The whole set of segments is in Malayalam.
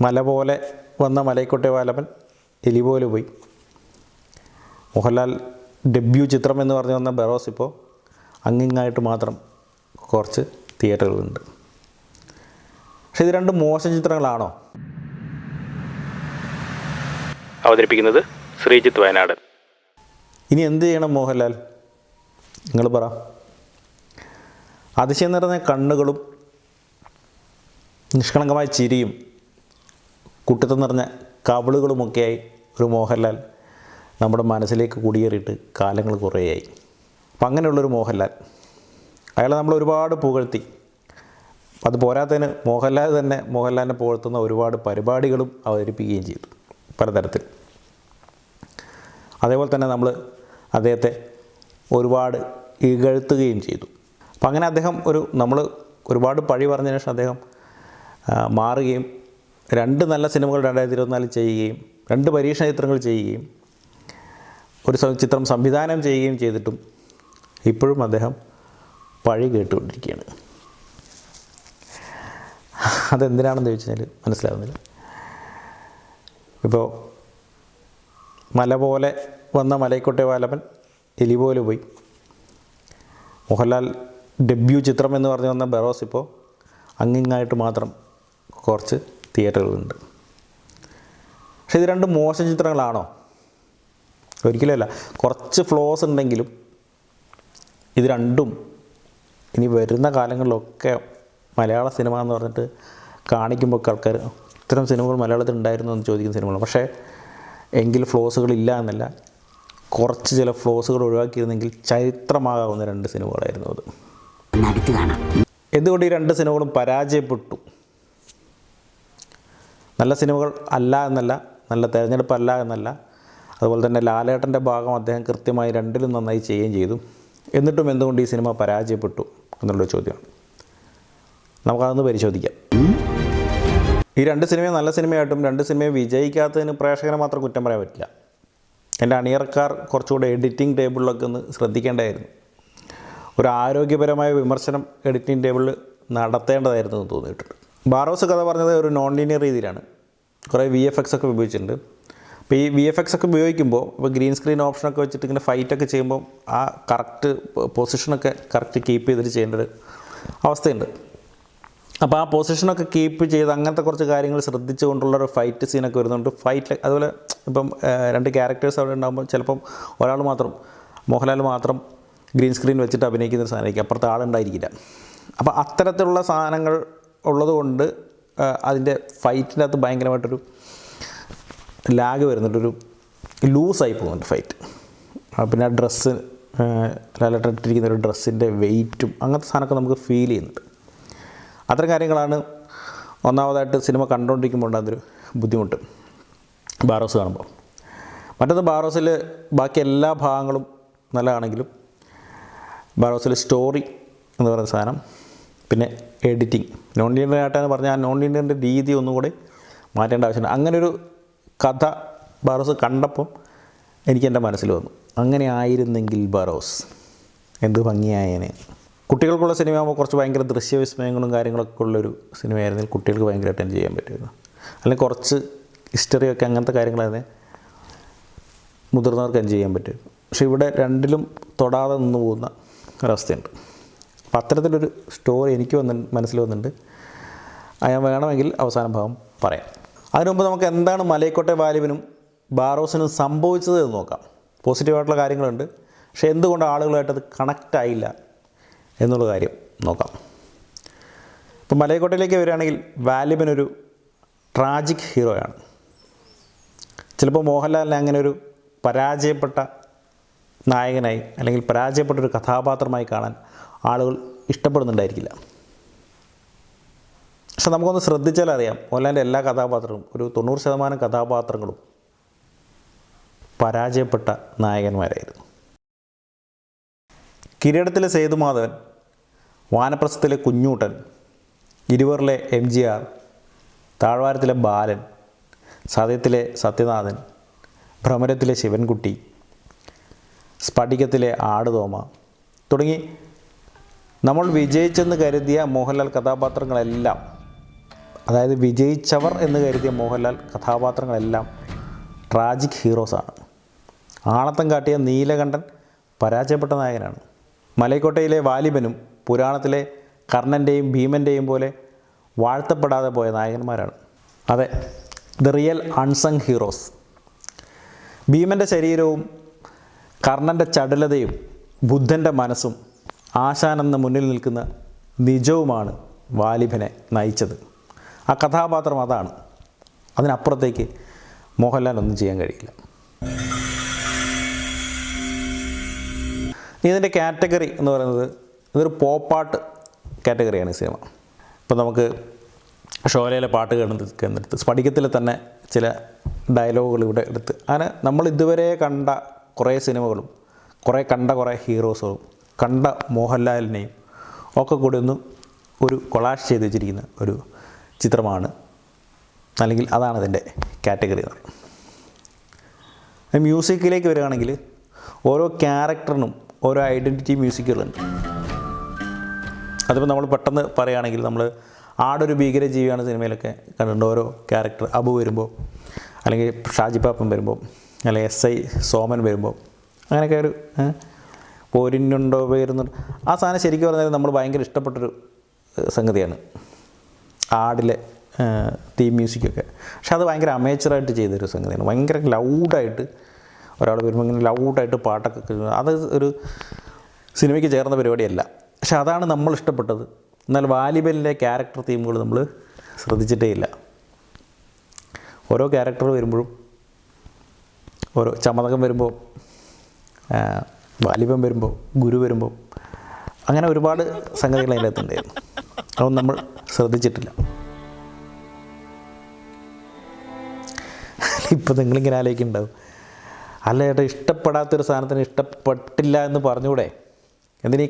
മല പോലെ വന്ന മലൈക്കോട്ടെ വാലപ്പൻ എലി പോലെ പോയി. മോഹൻലാൽ ഡെബ്യൂ ചിത്രം എന്ന് പറഞ്ഞു വന്ന ബറോസ് ഇപ്പോൾ അങ്ങിങ്ങായിട്ട് മാത്രം കുറച്ച് തിയേറ്ററുകളുണ്ട്. പക്ഷേ ഇത് രണ്ടും മോശം ചിത്രങ്ങളാണോ? അവതരിപ്പിക്കുന്നത് ശ്രീജിത്ത് വയനാട്. ഇനി എന്ത് ചെയ്യണം മോഹൻലാൽ? നിങ്ങൾ പറ. അതിശയം നിറഞ്ഞ കണ്ണുകളും നിഷ്കളങ്കമായ ചിരിയും കുട്ടിത്തം നിറഞ്ഞ കവിളുകളുമൊക്കെയായി ഒരു മോഹൻലാൽ നമ്മുടെ മനസ്സിലേക്ക് കുടിയേറിയിട്ട് കാലങ്ങൾ കുറേയായി. അപ്പം അങ്ങനെയുള്ളൊരു മോഹൻലാൽ, അയാളെ നമ്മൾ ഒരുപാട് പുകഴ്ത്തി. അത് പോരാത്തതിന് മോഹൻലാൽ തന്നെ മോഹൻലാലിനെ പുകഴ്ത്തുന്ന ഒരുപാട് പരിപാടികളും അവതരിപ്പിക്കുകയും ചെയ്തു പലതരത്തിൽ. അതേപോലെ തന്നെ നമ്മൾ അദ്ദേഹത്തെ ഒരുപാട് ഇകഴ്ത്തുകയും ചെയ്തു. അപ്പം അങ്ങനെ അദ്ദേഹം നമ്മൾ ഒരുപാട് പഴി പറഞ്ഞതിന് ശേഷം അദ്ദേഹം മാറുകയും 2 നല്ല സിനിമകൾ 2024 ചെയ്യുകയും 2 പരീക്ഷണ ചിത്രങ്ങൾ ചെയ്യുകയും ഒരു ചിത്രം സംവിധാനം ചെയ്യുകയും ചെയ്തിട്ടും ഇപ്പോഴും അദ്ദേഹം പഴി കേട്ടുകൊണ്ടിരിക്കുകയാണ്. അതെന്തിനാണെന്ന് ചോദിച്ചാൽ മനസ്സിലാവുന്നില്ല. ഇപ്പോൾ മല പോലെ വന്ന മലൈക്കോട്ടെ വാലപ്പൻ എലി പോലെ പോയി. മോഹൻലാൽ ഡെബ്യൂ ചിത്രം എന്ന് പറഞ്ഞു വന്ന ബറോസ് ഇപ്പോൾ അങ്ങിങ്ങായിട്ട് മാത്രം കുറച്ച് തിയേറ്ററുകളുണ്ട്. പക്ഷേ ഇത് രണ്ടും മോശം ചിത്രങ്ങളാണോ? ഒരിക്കലുമല്ല. കുറച്ച് ഫ്ലോസ് ഉണ്ടെങ്കിലും ഇത് രണ്ടും ഇനി വരുന്ന കാലങ്ങളിലൊക്കെ മലയാള സിനിമ എന്ന് പറഞ്ഞിട്ട് കാണിക്കുമ്പോൾ ആൾക്കാർ ഇത്തരം സിനിമകൾ മലയാളത്തിൽ ഉണ്ടായിരുന്നു എന്ന് ചോദിക്കുന്ന സിനിമകളാണ്. പക്ഷേ എങ്കിൽ ഫ്ലോസുകളില്ല എന്നല്ല, കുറച്ച് ചില ഫ്ലോസുകൾ ഒഴിവാക്കിയിരുന്നെങ്കിൽ ചരിത്രമാകാവുന്ന 2 സിനിമകളായിരുന്നു അത്. എന്തുകൊണ്ട് ഈ 2 സിനിമകളും പരാജയപ്പെട്ടു? നല്ല സിനിമകൾ അല്ല എന്നല്ല, നല്ല തിരഞ്ഞെടുപ്പല്ല എന്നല്ല, അതുപോലെ തന്നെ ലാലേട്ടൻ്റെ ഭാഗം അദ്ദേഹം കൃത്യമായി 2ലും നന്നായി ചെയ്യുകയും ചെയ്തു. എന്നിട്ടും എന്തുകൊണ്ട് ഈ സിനിമ പരാജയപ്പെട്ടു എന്നുള്ളൊരു ചോദ്യമാണ്. നമുക്കതൊന്ന് പരിശോധിക്കാം. ഈ 2 സിനിമയും നല്ല സിനിമയായിട്ടും 2 സിനിമയും വിജയിക്കാത്തതിന് പ്രേക്ഷകനെ മാത്രം കുറ്റം പറയാൻ പറ്റില്ല. എൻ്റെ അണിയറക്കാർ കുറച്ചുകൂടെ എഡിറ്റിംഗ് ടേബിളിലൊക്കെ ഒന്ന് ശ്രദ്ധിക്കേണ്ടതായിരുന്നു. ഒരു ആരോഗ്യപരമായ വിമർശനം എഡിറ്റിംഗ് ടേബിളിൽ നടത്തേണ്ടതായിരുന്നു എന്ന് തോന്നിയിട്ടുണ്ട്. ബാറോസ് കഥ പറഞ്ഞത് ഒരു നോൺ ലീനിയർ രീതിയിലാണ്. കുറേ VFX ഒക്കെ ഉപയോഗിച്ചിട്ടുണ്ട്. അപ്പോൾ ഈ VFX ഒക്കെ ഉപയോഗിക്കുമ്പോൾ ഇപ്പോൾ ഗ്രീൻ സ്ക്രീൻ ഓപ്ഷനൊക്കെ വെച്ചിട്ട് ഇങ്ങനെ ഫൈറ്റൊക്കെ ചെയ്യുമ്പോൾ ആ കറക്റ്റ് പൊസിഷനൊക്കെ കറക്റ്റ് കീപ്പ് ചെയ്തിട്ട് ചെയ്യേണ്ട ഒരു അവസ്ഥയുണ്ട്. അപ്പോൾ ആ പൊസിഷനൊക്കെ കീപ്പ് ചെയ്ത് അങ്ങനത്തെ കുറച്ച് കാര്യങ്ങൾ ശ്രദ്ധിച്ചുകൊണ്ടുള്ളൊരു ഫൈറ്റ് സീനൊക്കെ വരുന്നുണ്ട്. ഫൈറ്റ് അതുപോലെ ഇപ്പം 2 ക്യാരക്ടേഴ്സ് അവിടെ ഉണ്ടാകുമ്പോൾ ചിലപ്പം ഒരാൾ മാത്രം, മോഹൻലാൽ മാത്രം ഗ്രീൻ സ്ക്രീൻ വെച്ചിട്ട് അഭിനയിക്കുന്ന സാധനമായിരിക്കും, അപ്പുറത്തെ ആളുണ്ടായിരിക്കില്ല. അപ്പോൾ അത്തരത്തിലുള്ള സാധനങ്ങൾ ഉള്ളതുകൊണ്ട് അതിൻ്റെ ഫൈറ്റിൻ്റെ അകത്ത് ഭയങ്കരമായിട്ടൊരു ലാഗ് വരുന്നുണ്ട്, ഒരു ലൂസായി പോകുന്നുണ്ട് ഫൈറ്റ്. പിന്നെ ആ ഡ്രസ്സ്, ലാലേട്ടനിട്ടിരിക്കുന്ന ഒരു ഡ്രസ്സിൻ്റെ വെയിറ്റും അങ്ങനത്തെ സാധനമൊക്കെ നമുക്ക് ഫീൽ ചെയ്യുന്നുണ്ട്. അത്തരം കാര്യങ്ങളാണ് ഒന്നാമതായിട്ട് സിനിമ കണ്ടുകൊണ്ടിരിക്കുമ്പോൾ ഉണ്ടാകുന്നൊരു ബുദ്ധിമുട്ട് ബാറോസ് കാണുമ്പോൾ. മറ്റൊന്ന്, ബാറോസിൽ ബാക്കി എല്ലാ ഭാഗങ്ങളും നല്ലതാണെങ്കിലും ബാറോസിൽ സ്റ്റോറി എന്ന് പറയുന്ന സാധനം, പിന്നെ എഡിറ്റിംഗ്, നോൺ ലീനിയർ ആയിട്ടാണ് പറഞ്ഞാൽ ആ നോൺ ലീനിയറിൻ്റെ രീതി ഒന്നുകൂടി മാറ്റേണ്ട ആവശ്യമുണ്ട്. അങ്ങനൊരു കഥ ബാറോസ് കണ്ടപ്പം എനിക്ക് എൻ്റെ മനസ്സിൽ വന്നു, അങ്ങനെ ആയിരുന്നെങ്കിൽ ബാറോസ് എന്ത് ഭംഗിയായേനെ. കുട്ടികൾക്കുള്ള സിനിമയാകുമ്പോൾ കുറച്ച് ഭയങ്കര ദൃശ്യവിസ്മയങ്ങളും കാര്യങ്ങളൊക്കെ ഉള്ളൊരു സിനിമയായിരുന്നെങ്കിൽ കുട്ടികൾക്ക് ഭയങ്കരമായിട്ട് എൻജോയ് ചെയ്യാൻ പറ്റുമായിരുന്നു. അല്ലെങ്കിൽ കുറച്ച് ഹിസ്റ്ററിയൊക്കെ അങ്ങനത്തെ കാര്യങ്ങളായിരുന്നെ മുതിർന്നവർക്ക് എൻജോയ് ചെയ്യാൻ പറ്റുമായിരുന്നു. പക്ഷേ ഇവിടെ 2ലും തൊടാതെ നിന്ന് പോകുന്ന ഒരവസ്ഥയുണ്ട്. അപ്പം അത്തരത്തിലൊരു സ്റ്റോറി എനിക്ക് മനസ്സിൽ വന്നിട്ടുണ്ട്. ഞാൻ വേണമെങ്കിൽ അവസാന ഭാഗം പറയാം. അതിനു മുമ്പ് നമുക്ക് എന്താണ് മലൈക്കോട്ടെ വാലിബനും ബാറോസിനും സംഭവിച്ചത് എന്ന് നോക്കാം. പോസിറ്റീവായിട്ടുള്ള കാര്യങ്ങളുണ്ട്, പക്ഷേ എന്തുകൊണ്ട് ആളുകളായിട്ടത് കണക്റ്റ് ആയില്ല എന്നുള്ള കാര്യം നോക്കാം. ഇപ്പം മലൈക്കോട്ടയിലേക്ക് വരികയാണെങ്കിൽ വാലിബനൊരു ട്രാജിക് ഹീറോയാണ്. ചിലപ്പോൾ മോഹൻലാലിനെ അങ്ങനെ ഒരു പരാജയപ്പെട്ട നായകനായി അല്ലെങ്കിൽ പരാജയപ്പെട്ടൊരു കഥാപാത്രമായി കാണാൻ ആളുകൾ ഇഷ്ടപ്പെടുന്നുണ്ടായിരിക്കില്ല. പക്ഷെ നമുക്കൊന്ന് ശ്രദ്ധിച്ചാൽ അറിയാം, മോഹൻലാലിൻ്റെ എല്ലാ കഥാപാത്രങ്ങളും, ഒരു 90% കഥാപാത്രങ്ങളും പരാജയപ്പെട്ട നായകന്മാരായിരുന്നു. കിരീടത്തിലെ സേതുമാധവൻ, വാനപ്രസ്ഥത്തിലെ കുഞ്ഞൂട്ടൻ, ഇരുവറിലെ MGR, താഴ്വാരത്തിലെ ബാലൻ, സത്യത്തിലെ സത്യനാഥൻ, ഭ്രമരത്തിലെ ശിവൻകുട്ടി, സ്ഫടികത്തിലെ ആടുതോമ തുടങ്ങി നമ്മൾ വിജയിച്ചെന്ന് കരുതിയ മോഹൻലാൽ കഥാപാത്രങ്ങളെല്ലാം അതായത് വിജയിച്ചവർ എന്ന് കരുതിയ മോഹൻലാൽ കഥാപാത്രങ്ങളെല്ലാം ട്രാജിക് ഹീറോസാണ്. ആണത്തം കാട്ടിയ നീലകണ്ഠൻ പരാജയപ്പെട്ട നായകനാണ്. മലൈക്കോട്ടയിലെ വാലിബനും പുരാണത്തിലെ കർണൻ്റെയും ഭീമൻ്റെയും പോലെ വാഴ്ത്തപ്പെടാതെ പോയ നായകന്മാരാണ്. അതെ, ദ റിയൽ അൺസങ് ഹീറോസ്. ഭീമൻ്റെ ശരീരവും കർണൻ്റെ ചടുലതയും ബുദ്ധൻ്റെ മനസ്സും ആശാനെന്ന മുന്നിൽ നിൽക്കുന്ന നിജവുമാണ് വാലിബനെ നയിച്ചത്. ആ കഥാപാത്രം അതാണ്. അതിനപ്പുറത്തേക്ക് മോഹൻലാൽ ഒന്നും ചെയ്യാൻ കഴിയില്ല. ഇതിൻ്റെ കാറ്റഗറി എന്ന് പറയുന്നത് ഇതൊരു പോപ്പാട്ട് കാറ്റഗറിയാണ് ഈ സിനിമ. ഇപ്പോൾ നമുക്ക് ഷോലയിലെ പാട്ട് കേട്ടെടുത്ത് സ്ഫടികത്തിൽ തന്നെ ചില ഡയലോഗുകൾ ഇവിടെ എടുത്ത് അങ്ങനെ നമ്മൾ ഇതുവരെ കണ്ട കുറേ സിനിമകളും കുറേ ഹീറോസുകളും കണ്ട മോഹൻലാലിനെയും ഒക്കെ കൂടി ഒന്ന് ഒരു കൊളാഷ് ചെയ്ത് വെച്ചിരിക്കുന്ന ഒരു ചിത്രമാണ്, അല്ലെങ്കിൽ അതാണ് അതിൻ്റെ കാറ്റഗറി എന്ന് പറയുന്നത്. മ്യൂസിക്കിലേക്ക് വരികയാണെങ്കിൽ ഓരോ ക്യാരക്ടറിനും ഓരോ ഐഡൻറ്റിറ്റി മ്യൂസിക്കുകളുണ്ട്. അതിപ്പോൾ നമ്മൾ പെട്ടെന്ന് പറയുകയാണെങ്കിൽ നമ്മൾ ആടൊരു ഭീകരജീവിയാണ് സിനിമയിലൊക്കെ കണ്ടിട്ടുണ്ട്. ഓരോ ക്യാരക്ടർ അബു വരുമ്പോൾ, അല്ലെങ്കിൽ ഷാജിപ്പാപ്പൻ വരുമ്പോൾ, അല്ലെങ്കിൽ SI സോമൻ വരുമ്പോൾ, അങ്ങനെയൊക്കെ ഒരു പോരിനുണ്ടോ വരുന്നുണ്ട്. ആ സാധനം ശരിക്കും പറഞ്ഞാൽ നമ്മൾ ഭയങ്കര ഇഷ്ടപ്പെട്ടൊരു സംഗതിയാണ് ആടിലെ തീം മ്യൂസിക്കൊക്കെ. പക്ഷെ അത് ഭയങ്കര അമേച്ചറായിട്ട് ചെയ്തൊരു സംഗതിയാണ്. ഭയങ്കര ലൗഡായിട്ട് ഒരാൾ വരുമ്പോൾ ഇങ്ങനെ ലൗഡായിട്ട് പാട്ടൊക്കെ, അത് ഒരു സിനിമയ്ക്ക് ചേർന്ന പരിപാടിയല്ല. പക്ഷെ അതാണ് നമ്മൾ ഇഷ്ടപ്പെട്ടത്. എന്നാൽ വാലിബലിലെ ക്യാരക്ടർ തീമുകൾ നമ്മൾ ശ്രദ്ധിച്ചിട്ടേ ഇല്ല. ഓരോ ക്യാരക്ടർ വരുമ്പോഴും, ഓരോ ചമതകം വരുമ്പോൾ, വാലിബൻ വരുമ്പോൾ, ഗുരു വരുമ്പോൾ, അങ്ങനെ ഒരുപാട് സംഗതികൾ അതിൻ്റെ അകത്തുണ്ടായിരുന്നു. അതൊന്നും നമ്മൾ ശ്രദ്ധിച്ചിട്ടില്ല. ഇപ്പോൾ നിങ്ങളിങ്ങനെ ആലോചിക്കുന്നുണ്ടാവും, അല്ല ചേട്ടാ ഇഷ്ടപ്പെടാത്തൊരു സാധനത്തിന് ഇഷ്ടപ്പെട്ടില്ല എന്ന് പറഞ്ഞുകൂടെ, എന്തിനീ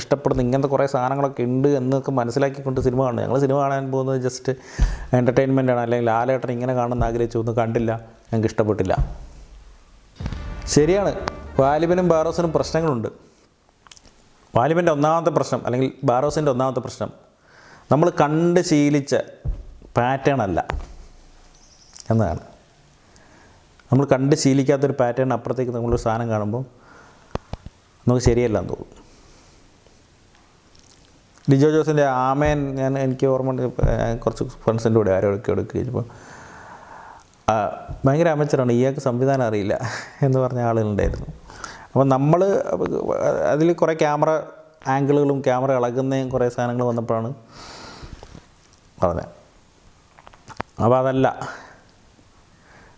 ഇഷ്ടപ്പെടുന്ന ഇങ്ങനത്തെ കുറേ സാധനങ്ങളൊക്കെ ഉണ്ട് എന്നൊക്കെ മനസ്സിലാക്കിക്കൊണ്ട് സിനിമ കാണുന്നത്. ഞങ്ങൾ സിനിമ കാണാൻ പോകുന്നത് ജസ്റ്റ് എൻ്റർടൈൻമെൻറ്റാണ്. അല്ലെങ്കിൽ ലാലേട്ടൻ ഇങ്ങനെ കാണുമെന്ന് ആഗ്രഹിച്ചു, ഒന്നും കണ്ടില്ല, ഞങ്ങൾക്ക് ഇഷ്ടപ്പെട്ടില്ല. ശരിയാണ്, വാലിബനും ബാറോസിനും പ്രശ്നങ്ങളുണ്ട്. വാലിബൻ്റെ ഒന്നാമത്തെ പ്രശ്നം, അല്ലെങ്കിൽ ബാറോസിൻ്റെ ഒന്നാമത്തെ പ്രശ്നം, നമ്മൾ കണ്ട് ശീലിച്ച പാറ്റേൺ അല്ല എന്നതാണ്. നമ്മൾ കണ്ട് ശീലിക്കാത്തൊരു പാറ്റേൺ അപ്പുറത്തേക്ക് നമ്മളൊരു സാധനം കാണുമ്പോൾ നമുക്ക് ശരിയല്ല എന്ന് തോന്നും. ലിജോ ജോസിൻ്റെ ആമേൻ എനിക്ക് ഓർമ്മ കുറച്ച് ഫ്രണ്ട്സിൻ്റെ കൂടെ ആരോടൊക്കെ കഴിഞ്ഞപ്പോൾ ഭയങ്കര അമച്ചറാണ്, ഇയാൾക്ക് സംവിധാനം അറിയില്ല എന്ന് പറഞ്ഞ ആളുകളുണ്ടായിരുന്നു. അപ്പോൾ നമ്മൾ അതിൽ കുറേ ക്യാമറ ആംഗിളുകളും ക്യാമറ ഇളകുന്നതും കുറേ സാധനങ്ങൾ വന്നപ്പോഴാണ് പറഞ്ഞത്. അപ്പോൾ അതല്ല,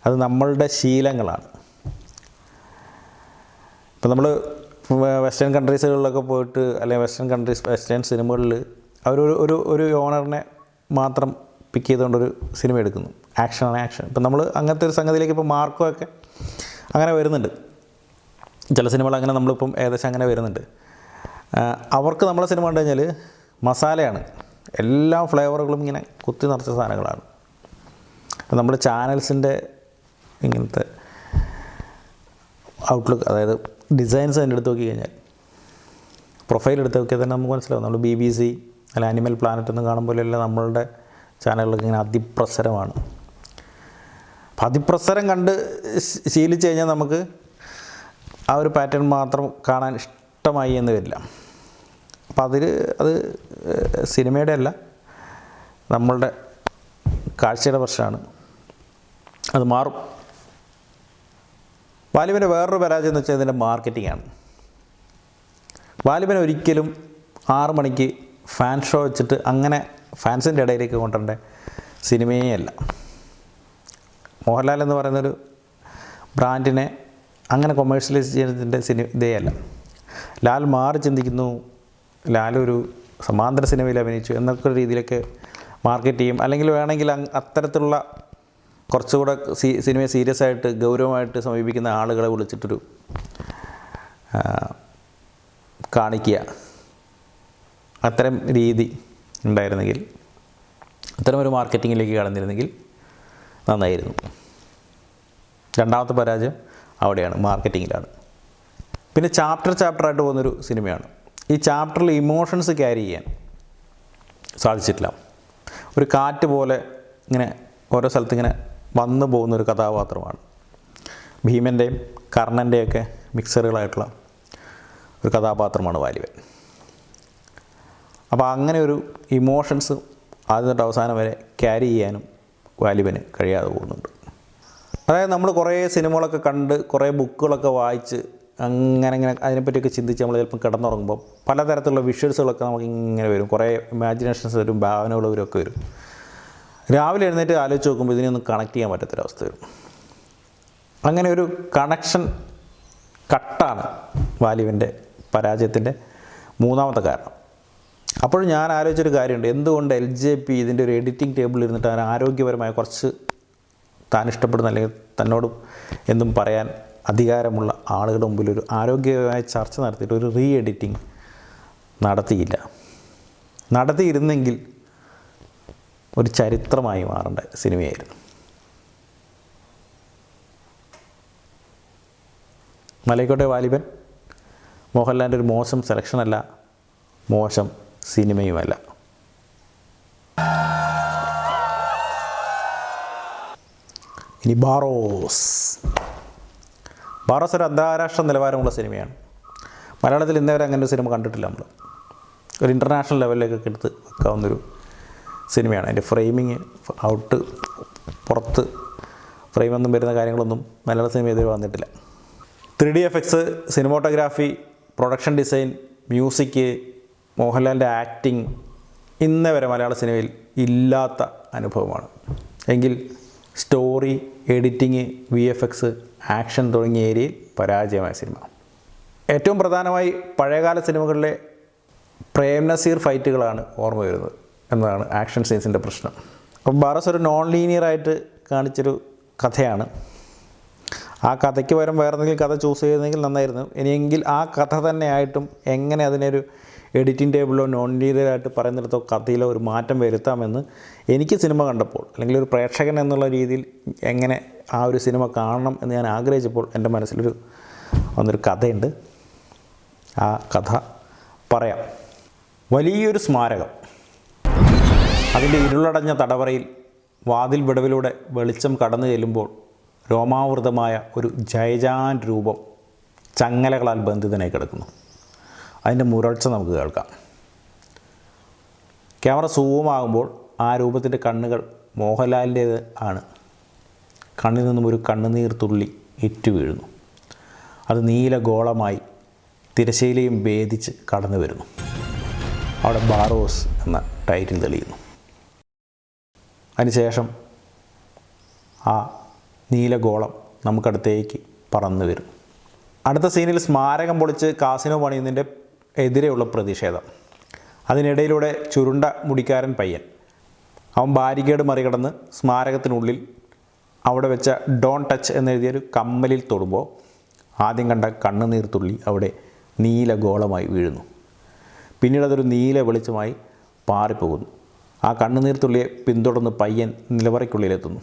അത് നമ്മളുടെ ശീലങ്ങളാണ്. ഇപ്പം നമ്മൾ വെസ്റ്റേൺ കൺട്രീസുകളിലൊക്കെ പോയിട്ട്, അല്ലെങ്കിൽ വെസ്റ്റേൺ സിനിമകളിൽ ഒരു ഓണറിനെ മാത്രം പിക്ക് ചെയ്തുകൊണ്ടൊരു സിനിമ എടുക്കുന്നു. ആക്ഷനാണ് ആക്ഷൻ. ഇപ്പം നമ്മൾ അങ്ങനത്തെ ഒരു സംഗതിയിലേക്ക് ഇപ്പോൾ മാർക്കോ ഒക്കെ അങ്ങനെ വരുന്നുണ്ട്. ചില സിനിമകൾ അങ്ങനെ നമ്മളിപ്പം ഏകദേശം അങ്ങനെ വരുന്നുണ്ട്. അവർക്ക് നമ്മളെ സിനിമ കണ്ടു കഴിഞ്ഞാൽ മസാലയാണ്, എല്ലാ ഫ്ലേവറുകളും ഇങ്ങനെ കുത്തി നിറച്ച സാധനങ്ങളാണ്. നമ്മുടെ ചാനൽസിൻ്റെ ഇങ്ങനത്തെ ഔട്ട്ലുക്ക്, അതായത് ഡിസൈൻസ് തന്നെ എടുത്ത് നോക്കി കഴിഞ്ഞാൽ, പ്രൊഫൈൽ എടുത്ത് നോക്കിയാൽ തന്നെ നമുക്ക് മനസ്സിലാവും. നമ്മൾ BBC അല്ല ആനിമൽ പ്ലാനറ്റ് എന്ന് കാണുമ്പോഴെല്ലാം നമ്മളുടെ ചാനലുകളൊക്കെ ഇങ്ങനെ അതിപ്രസരമാണ്. അപ്പം അതിപ്രസരം കണ്ട് ശീലിച്ച് കഴിഞ്ഞാൽ നമുക്ക് ആ ഒരു പാറ്റേൺ മാത്രം കാണാൻ ഇഷ്ടമായി എന്ന് വരില്ല. അപ്പം അത് സിനിമയുടെ അല്ല, നമ്മളുടെ കാഴ്ചയുടെ പ്രശ്നമാണ്. അത് മാറും. വാലിബൻ്റെ വേറൊരു പരാജയം എന്ന് വെച്ചാൽ ഇതിൻ്റെ മാർക്കറ്റിംഗാണ്. വാലിബൻ ഒരിക്കലും 6 മണിക്ക് ഫാൻ ഷോ വെച്ചിട്ട് അങ്ങനെ ഫാൻസിൻ്റെ ഇടയിലേക്ക് കൊണ്ടുവരേണ്ട സിനിമയേ അല്ല. മോഹൻലാൽ എന്ന് പറയുന്നൊരു ബ്രാൻഡിനെ അങ്ങനെ കൊമേഴ്ഷ്യലൈസ് ചെയ്യുന്നതിൻ്റെ ഇതേ അല്ല. ലാൽ മാറി ചിന്തിക്കുന്നു, ലാലൊരു സമാന്തര സിനിമയിൽ അഭിനയിച്ചു എന്നൊക്കെ രീതിയിലൊക്കെ മാർക്കറ്റ് ചെയ്യും. അല്ലെങ്കിൽ വേണമെങ്കിൽ അത്തരത്തിലുള്ള കുറച്ചുകൂടെ സിനിമയെ സീരിയസ് ആയിട്ട് ഗൗരവമായിട്ട് സമീപിക്കുന്ന ആളുകളെ വിളിച്ചിട്ടൊരു കാണിക്കുക, അത്തരം രീതി ഉണ്ടായിരുന്നെങ്കിൽ, അത്തരമൊരു മാർക്കറ്റിങ്ങിലേക്ക് കടന്നിരുന്നെങ്കിൽ നന്നായിരുന്നു. രണ്ടാമത്തെ പരാജയം അവിടെയാണ്, മാർക്കറ്റിങ്ങിലാണ്. പിന്നെ ചാപ്റ്ററായിട്ട് പോകുന്നൊരു സിനിമയാണ്. ഈ ചാപ്റ്ററിൽ ഇമോഷൻസ് ക്യാരി ചെയ്യാൻ സാധിച്ചിട്ടില്ല. ഒരു കാറ്റ് പോലെ ഇങ്ങനെ ഓരോ സ്ഥലത്ത് ഇങ്ങനെ വന്നു പോകുന്നൊരു കഥാപാത്രമാണ്. ഭീമൻ്റെയും കർണൻ്റെയൊക്കെ മിക്സറുകളായിട്ടുള്ള ഒരു കഥാപാത്രമാണ് വാലിബൻ. അപ്പോൾ അങ്ങനെ ഒരു ഇമോഷൻസ് ആദ്യം തൊട്ട് അവസാനം വരെ ക്യാരി ചെയ്യാനും വാലിബന് കഴിയാതെ പോകുന്നുണ്ട്. അതായത് നമ്മൾ കുറേ സിനിമകളൊക്കെ കണ്ട് കുറേ ബുക്കുകളൊക്കെ വായിച്ച് അങ്ങനെ അതിനെപ്പറ്റിയൊക്കെ ചിന്തിച്ച് നമ്മൾ ചിലപ്പം കിടന്നുറങ്ങുമ്പോൾ പലതരത്തിലുള്ള വിഷ്വൽസുകളൊക്കെ നമുക്ക് ഇങ്ങനെ വരും, കുറേ ഇമാജിനേഷൻസ് വരും, ഭാവനകൾ വരും വരും. രാവിലെ എഴുന്നേറ്റ് ആലോചിച്ച് നോക്കുമ്പോൾ ഇതിനൊന്നും കണക്ട് ചെയ്യാൻ പറ്റാത്തൊരവസ്ഥ വരും. അങ്ങനെ ഒരു കണക്ഷൻ കട്ടാണ് വാലിബൻ്റെ പരാജയത്തിൻ്റെ മൂന്നാമത്തെ കാരണം. അപ്പോൾ ഞാൻ ആലോചിച്ചൊരു കാര്യമുണ്ട്, എന്തുകൊണ്ട് LJP ഇതിൻ്റെ ഒരു എഡിറ്റിംഗ് ടേബിളിൽ ഇരുന്നിട്ട് അതിന് ആരോഗ്യപരമായ കുറച്ച് താൻ ഇഷ്ടപ്പെടുന്ന അല്ലെങ്കിൽ തന്നോട് എന്തും പറയാൻ അധികാരമുള്ള ആളുകളുടെ മുമ്പിൽ ഒരു ആരോഗ്യപരമായ ചർച്ച നടത്തിയിട്ട് ഒരു റീ എഡിറ്റിംഗ് നടത്തിയിരുന്നെങ്കിൽ ഒരു ചരിത്രമായി മാറേണ്ട സിനിമയായിരുന്നു. മലൈക്കോട്ടെ വാലിബൻ മോഹൻലാലിൻ്റെ ഒരു മോശം സെലക്ഷനല്ല, മോശം സിനിമയുമല്ല. ഇനി ബാറോസ് ഒരു അന്താരാഷ്ട്ര നിലവാരമുള്ള സിനിമയാണ്. മലയാളത്തിൽ ഇന്നേവരെ അങ്ങനെ ഒരു സിനിമ കണ്ടിട്ടില്ല നമ്മൾ. ഒരു ഇൻ്റർനാഷണൽ ലെവലിലേക്കൊക്കെ എടുത്ത് വെക്കാവുന്നൊരു സിനിമയാണ്. അതിൻ്റെ ഫ്രെയിമിങ്, ഔട്ട്, പുറത്ത് ഫ്രെയിമൊന്നും വരുന്ന കാര്യങ്ങളൊന്നും മലയാള സിനിമ ഇതുവരെ വന്നിട്ടില്ല. 3D effects, cinematography, production design, music, മോഹൻലാലിൻ്റെ ആക്ടിങ് ഇന്നേ വരെ മലയാള സിനിമയിൽ ഇല്ലാത്ത അനുഭവമാണ്. എങ്കിൽ സ്റ്റോറി, എഡിറ്റിങ്, VFX, ആക്ഷൻ തുടങ്ങിയ ഏരിയയിൽ പരാജയമായ സിനിമ. ഏറ്റവും പ്രധാനമായി പഴയകാല സിനിമകളിലെ പ്രേം നസീർ ഫൈറ്റുകളാണ് ഓർമ്മ വരുന്നത് എന്നതാണ് ആക്ഷൻ സീൻസിൻ്റെ പ്രശ്നം. അപ്പോൾ ബാറോസ് ഒരു നോൺ ലീനിയറായിട്ട് കാണിച്ചൊരു കഥയാണ്. ആ കഥയ്ക്ക് പകരം വേറെ എന്തെങ്കിലും കഥ ചൂസ് ചെയ്തെങ്കിൽ നന്നായിരുന്നു. ഇനിയെങ്കിൽ ആ കഥ തന്നെയായിട്ടും എങ്ങനെ അതിനൊരു എഡിറ്റിംഗ് ടേബിളിലോ നോൺ ലീനിയറായിട്ട് പറയുന്നിടത്തോ കഥയിലോ ഒരു മാറ്റം വരുത്താമെന്ന് എനിക്ക് സിനിമ കണ്ടപ്പോൾ, അല്ലെങ്കിൽ ഒരു പ്രേക്ഷകൻ എന്നുള്ള രീതിയിൽ എങ്ങനെ ആ ഒരു സിനിമ കാണണം എന്ന് ഞാൻ ആഗ്രഹിച്ചപ്പോൾ എൻ്റെ വന്നൊരു കഥയുണ്ട്. ആ കഥ പറയാം. വലിയൊരു സ്മാരകം, അതിൻ്റെ ഇരുളടഞ്ഞ തടവറയിൽ വാതിൽ വിടവിലൂടെ വെളിച്ചം കടന്നു ചെല്ലുമ്പോൾ രോമാവൃതമായ ഒരു ജയജാൻ രൂപം ചങ്ങലകളാൽ ബന്ധിതനായി കിടക്കുന്നു. അതിൻ്റെ മുരൾച്ച നമുക്ക് കേൾക്കാം. ക്യാമറ സൂമാകുമ്പോൾ ആ രൂപത്തിൻ്റെ കണ്ണുകൾ മോഹൻലാലിൻ്റേത് ആണ്. കണ്ണിൽ നിന്നും ഒരു കണ്ണുനീർ തുള്ളി ഇറ്റു വീഴുന്നു. അത് നീലഗോളമായി തിരശ്ശീലയും ഭേദിച്ച് കടന്നു വരുന്നു. അവിടെ ബാറോസ് എന്ന ടൈറ്റിൽ തെളിയുന്നു. അതിനുശേഷം ആ നീലഗോളം നമുക്കടുത്തേക്ക് പറന്നു വരും. അടുത്ത സീനിൽ സ്മാരകം പൊളിച്ച് കാസിനോ പണിയുന്നതിൻ്റെ എതിരെയുള്ള പ്രതിഷേധം. അതിനിടയിലൂടെ ചുരുണ്ട മുടിക്കാരൻ പയ്യൻ, അവൻ ബാരിക്കേഡ് മറികടന്ന് സ്മാരകത്തിനുള്ളിൽ അവിടെ വെച്ച ഡോൺ ടച്ച് എന്നെഴുതിയൊരു കമ്മലിൽ തൊടുമ്പോൾ ആദ്യം കണ്ട കണ്ണുനീർ തുള്ളി അവിടെ നീലഗോളമായി വീഴുന്നു. പിന്നീട് അതൊരു നീല വെളിച്ചമായി പാറിപ്പോകുന്നു. ആ കണ്ണുനീർ തുള്ളിയെ പിന്തുടർന്ന് പയ്യൻ നിലവറയ്ക്കുള്ളിലെത്തുന്നു.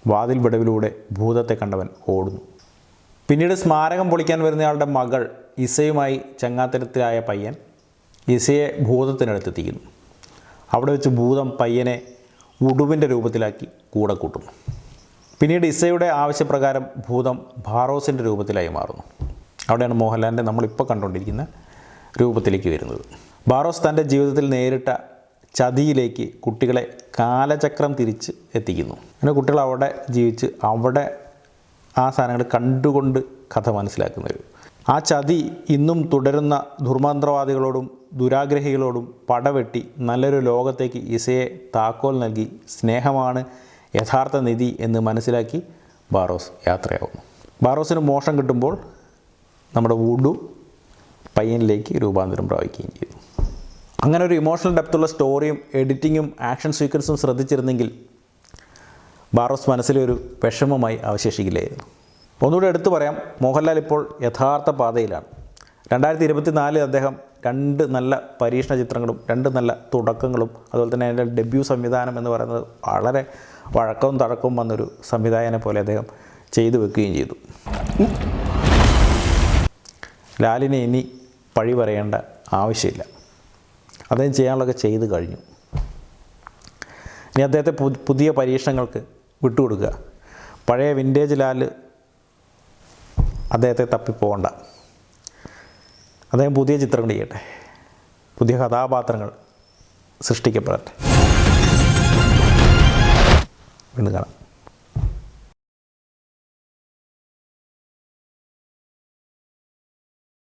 വാതിൽ വിടവിലൂടെ ഭൂതത്തെ കണ്ടവൻ ഓടുന്നു. പിന്നീട് സ്മാരകം പൊളിക്കാൻ വരുന്നയാളുടെ മകൾ ഇസയുമായി ചങ്ങാത്തരത്തിലായ പയ്യൻ ഇസയെ ഭൂതത്തിനടുത്തെത്തിക്കുന്നു. അവിടെ വെച്ച് ഭൂതം പയ്യനെ ഉടുവിൻ്റെ രൂപത്തിലാക്കി കൂടെ കൂട്ടുന്നു. പിന്നീട് ഇസയുടെ ആവശ്യപ്രകാരം ഭൂതം ബാറോസിൻ്റെ രൂപത്തിലായി മാറുന്നു. അവിടെയാണ് മോഹൻലാലിൻ്റെ നമ്മളിപ്പോൾ കണ്ടുകൊണ്ടിരിക്കുന്ന രൂപത്തിലേക്ക് വരുന്നത്. ബാറോസ് തൻ്റെ ജീവിതത്തിൽ നേരിട്ട ചതിയിലേക്ക് കുട്ടികളെ കാലചക്രം തിരിച്ച് എത്തിക്കുന്നു. അങ്ങനെ കുട്ടികൾ അവിടെ ജീവിച്ച് അവിടെ ആ സാധനങ്ങൾ കണ്ടുകൊണ്ട് കഥ മനസ്സിലാക്കുന്നവർ. ആ ചതി ഇന്നും തുടരുന്ന ദുർമന്ത്രവാദികളോടും ദുരാഗ്രഹികളോടും പടവെട്ടി നല്ലൊരു ലോകത്തേക്ക് ഇസയെ താക്കോൽ നൽകി സ്നേഹമാണ് യഥാർത്ഥ നിധി എന്ന് മനസ്സിലാക്കി ബാറോസ് യാത്രയാവുന്നു. ബാറോസിന് മോഷം കിട്ടുമ്പോൾ നമ്മുടെ വുഡു പയ്യനിലേക്ക് രൂപാന്തരം പ്രാപിക്കുകയും ചെയ്തു. അങ്ങനെ ഒരു ഇമോഷണൽ ഡെപ്തുള്ള സ്റ്റോറിയും എഡിറ്റിങ്ങും ആക്ഷൻ സീക്വൻസും ശ്രദ്ധിച്ചിരുന്നെങ്കിൽ ബാറോസ് മനസ്സിലൊരു വിഷമമായി അവശേഷിക്കില്ലായിരുന്നു. ഒന്നുകൂടി എടുത്തു പറയാം, മോഹൻലാൽ ഇപ്പോൾ യഥാർത്ഥ പാതയിലാണ്. 2024 അദ്ദേഹം 2 നല്ല പരീക്ഷണ ചിത്രങ്ങളും 2 നല്ല തുടക്കങ്ങളും അതുപോലെ തന്നെ അതിൻ്റെ ഡെബ്യൂ സംവിധാനം എന്ന് പറയുന്നത് വളരെ വഴക്കവും തഴക്കവും വന്നൊരു സംവിധായകനെ പോലെ അദ്ദേഹം ചെയ്തു വെക്കുകയും ചെയ്തു. ലാലിനെ ഇനി പഴി പറയേണ്ട ആവശ്യമില്ല. അദ്ദേഹം ചെയ്യാനുള്ളതൊക്കെ ചെയ്തു കഴിഞ്ഞു. ഇനി അദ്ദേഹത്തെ പുതിയ പരീക്ഷണങ്ങൾക്ക് വിട്ടുകൊടുക്കുക. പഴയ വിൻറ്റേജ് ലാൽ അദ്ദേഹത്തെ തപ്പിപ്പോകണ്ട. അദ്ദേഹം പുതിയ ചിത്രങ്ങൾ ചെയ്യട്ടെ, പുതിയ കഥാപാത്രങ്ങൾ സൃഷ്ടിക്കപ്പെടട്ടെ. വീണ്ടും കാണാം.